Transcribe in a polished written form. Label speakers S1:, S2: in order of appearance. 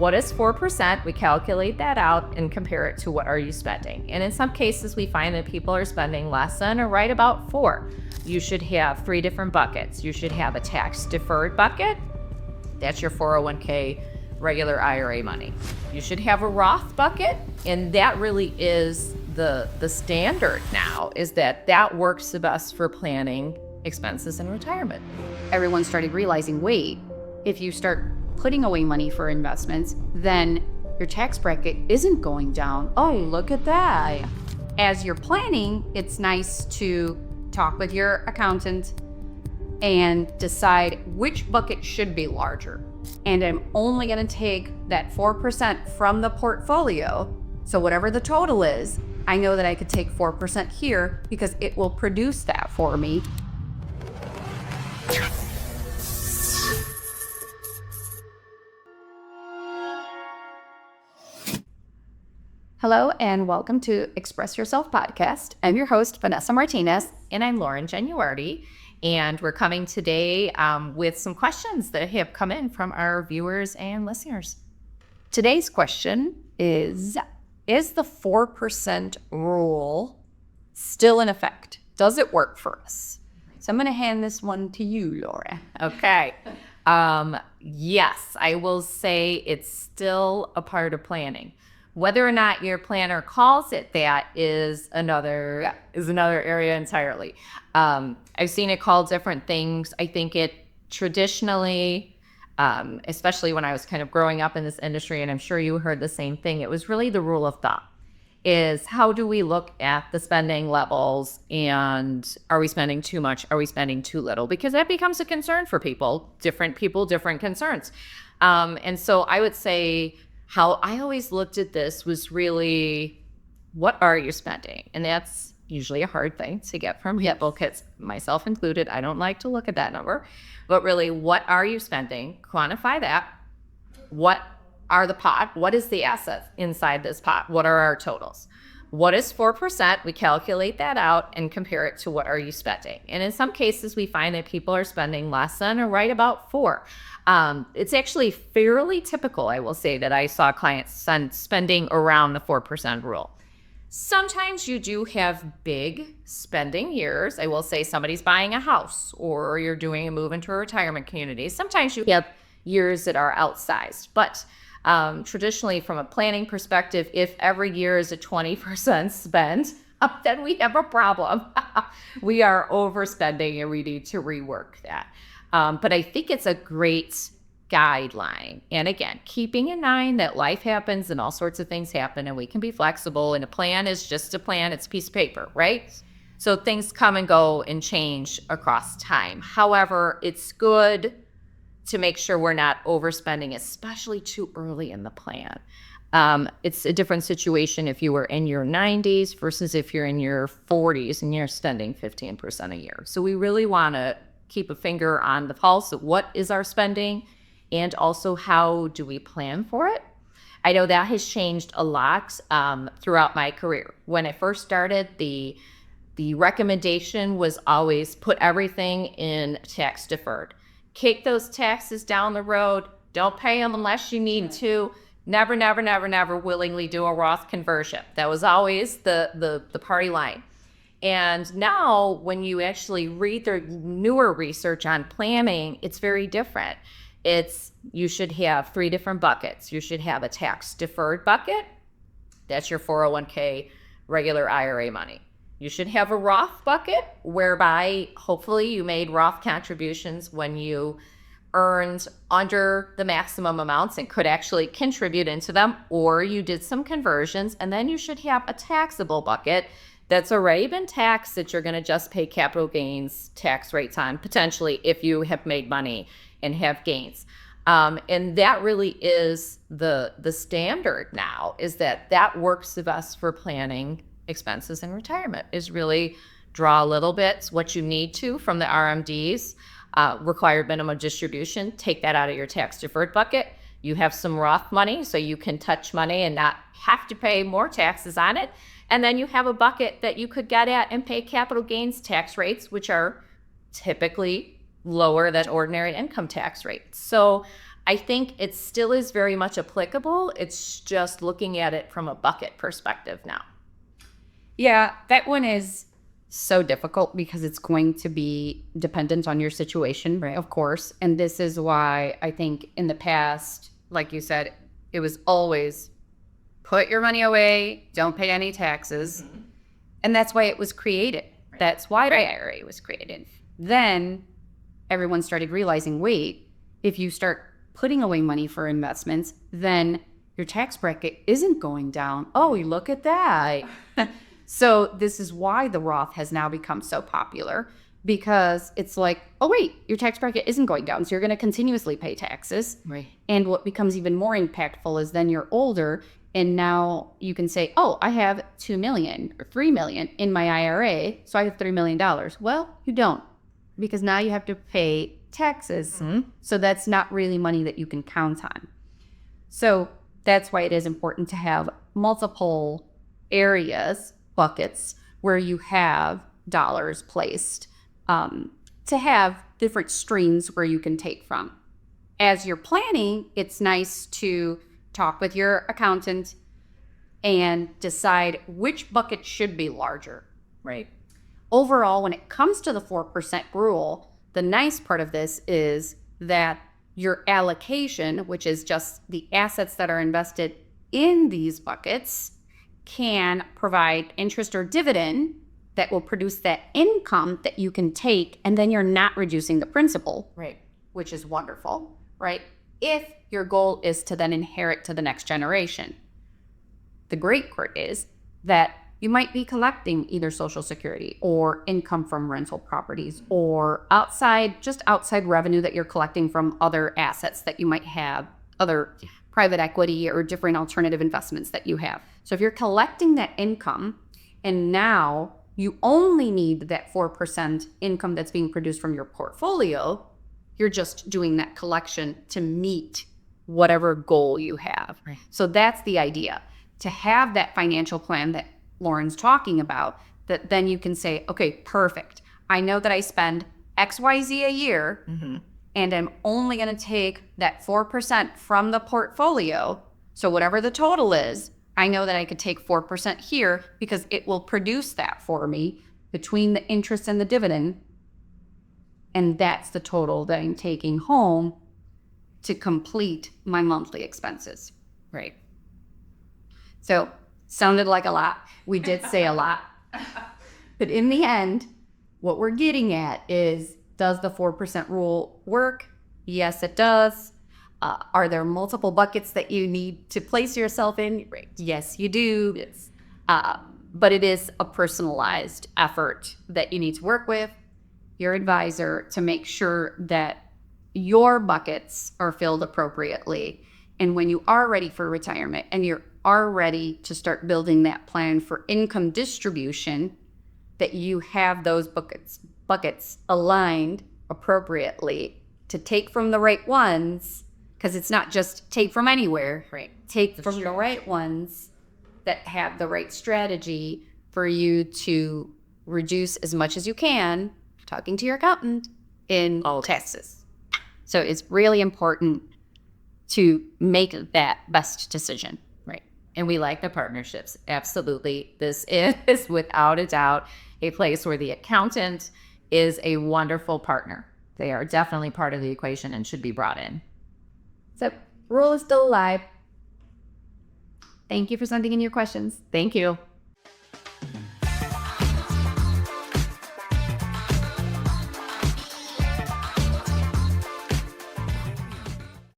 S1: what is 4%? We calculate that out and compare it to what are you spending. And in some cases, we find that people are spending less than or right about 4. You should have 3 different buckets. You should have a tax-deferred bucket. That's your 401k, regular IRA money. You should have a Roth bucket, and that really is the standard now, is that works the best for planning expenses in retirement.
S2: Everyone started realizing, wait, if you start putting away money for investments, then your tax bracket isn't going down. Oh, look at that. As you're planning, it's nice to talk with your accountant and decide which bucket should be larger. And I'm only going to take that 4% from the portfolio. So whatever the total is, I know that I could take 4% here because it will produce that for me. Hello and welcome to Express Yourself Podcast. I'm your host, Vanessa Martinez.
S1: And I'm Lauren Genuardi. And we're coming today with some questions that have come in from our viewers and listeners.
S2: Today's question is the 4% rule still in effect? Does it work for us? So I'm going to hand this one to you, Laura.
S1: Okay. Yes, I will say it's still a part of planning. Whether or not your planner calls it that is another area entirely. I've seen it called different things. I think it traditionally, especially when I was kind of growing up in this industry, and I'm sure you heard the same thing, it was really the rule of thumb, is how do we look at the spending levels, and are we spending too much? Are we spending too little? Because that becomes a concern for people, different concerns. And so I would say, how I always looked at this was really, what are you spending? And that's usually a hard thing to get from people, because myself included, I don't like to look at that number. But really, what are you spending? Quantify that. What are the pot? What is the asset inside this pot? What are our totals? What is 4%? We calculate that out and compare it to what are you spending. And in some cases, we find that people are spending less than or right about 4. It's actually fairly typical, I will say, that I saw clients spending around the 4% rule. Sometimes you do have big spending years. I will say somebody's buying a house or you're doing a move into a retirement community. Sometimes you have years that are outsized. But traditionally, from a planning perspective, if every year is a 20% spend, then we have a problem. We are overspending and we need to rework that. But I think it's a great guideline. And again, keeping in mind that life happens and all sorts of things happen and we can be flexible, and a plan is just a plan. It's a piece of paper, right? So things come and go and change across time. However, it's good to make sure we're not overspending, especially too early in the plan. It's a different situation if you were in your 90s versus if you're in your 40s and you're spending 15% a year. So we really want to keep a finger on the pulse of what is our spending and also how do we plan for it. I know that has changed a lot throughout my career. When I first started, the recommendation was always put everything in tax deferred. Kick those taxes down the road. Don't pay them unless you need to. Never, never, never, never willingly do a Roth conversion. That was always the party line. And now when you actually read the newer research on planning, it's very different. You should have 3 different buckets. You should have a tax-deferred bucket. That's your 401k, regular IRA money. You should have a Roth bucket, whereby hopefully you made Roth contributions when you earned under the maximum amounts and could actually contribute into them, or you did some conversions. And then you should have a taxable bucket that's already been taxed, that you're going to just pay capital gains tax rates on, potentially, if you have made money and have gains. And that really is the standard now, is that works the best for planning expenses in retirement, is really draw a little bit what you need to from the RMDs, required minimum distribution, take that out of your tax-deferred bucket. You have some Roth money, so you can touch money and not have to pay more taxes on it. And then you have a bucket that you could get at and pay capital gains tax rates, which are typically lower than ordinary income tax rates. So I think it still is very much applicable. It's just looking at it from a bucket perspective now.
S2: Yeah, that one is so difficult because it's going to be dependent on your situation, right? Of course. And this is why I think in the past, like you said, it was always put your money away, don't pay any taxes. Mm-hmm. And that's why it was created. Right. That's why the IRA was created. Then everyone started realizing, wait, if you start putting away money for investments, then your tax bracket isn't going down. Oh, look at that. So this is why the Roth has now become so popular, because it's like, oh, wait, your tax bracket isn't going down. So you're going to continuously pay taxes.
S1: Right.
S2: And what becomes even more impactful is then you're older and now you can say, oh, I have $2 million or $3 million in my IRA. So I have $3 million. Well, you don't, because now you have to pay taxes. Mm-hmm. So that's not really money that you can count on. So that's why it is important to have multiple areas, buckets, where you have dollars placed, to have different streams where you can take from. As you're planning, it's nice to talk with your accountant and decide which bucket should be larger.
S1: Right.
S2: Overall, when it comes to the 4% rule, the nice part of this is that your allocation, which is just the assets that are invested in these buckets, can provide interest or dividend that will produce that income that you can take, and then you're not reducing the principal,
S1: right?
S2: Which is wonderful, right? If your goal is to then inherit to the next generation. The great part is that you might be collecting either Social Security or income from rental properties or outside revenue that you're collecting from other assets that you might have, other private equity or different alternative investments that you have. So if you're collecting that income and now you only need that 4% income that's being produced from your portfolio, you're just doing that collection to meet whatever goal you have.
S1: Right.
S2: So that's the idea, to have that financial plan that Lauren's talking about, that then you can say, okay, perfect. I know that I spend XYZ a year, mm-hmm. and I'm only going to take that 4% from the portfolio. So whatever the total is, I know that I could take 4% here because it will produce that for me between the interest and the dividend. And that's the total that I'm taking home to complete my monthly expenses.
S1: Right.
S2: So sounded like a lot. We did say a lot. But in the end, what we're getting at is, does the 4% rule work? Yes, it does. Are there multiple buckets that you need to place yourself in? Right. Yes, you do. Yes. But it is a personalized effort that you need to work with your advisor to make sure that your buckets are filled appropriately. And when you are ready for retirement and you are ready to start building that plan for income distribution, that you have those buckets aligned appropriately to take from the right ones, because it's not just take from anywhere, right? Take from the right ones that have the right strategy for you to reduce as much as you can, talking to your accountant, in taxes. So it's really important to make that best decision.
S1: Right. And we like the partnerships. Absolutely. This is without a doubt a place where the accountant is a wonderful partner. They are definitely part of the equation and should be brought in.
S2: So rule is still alive. Thank you for sending in your questions.
S1: Thank you.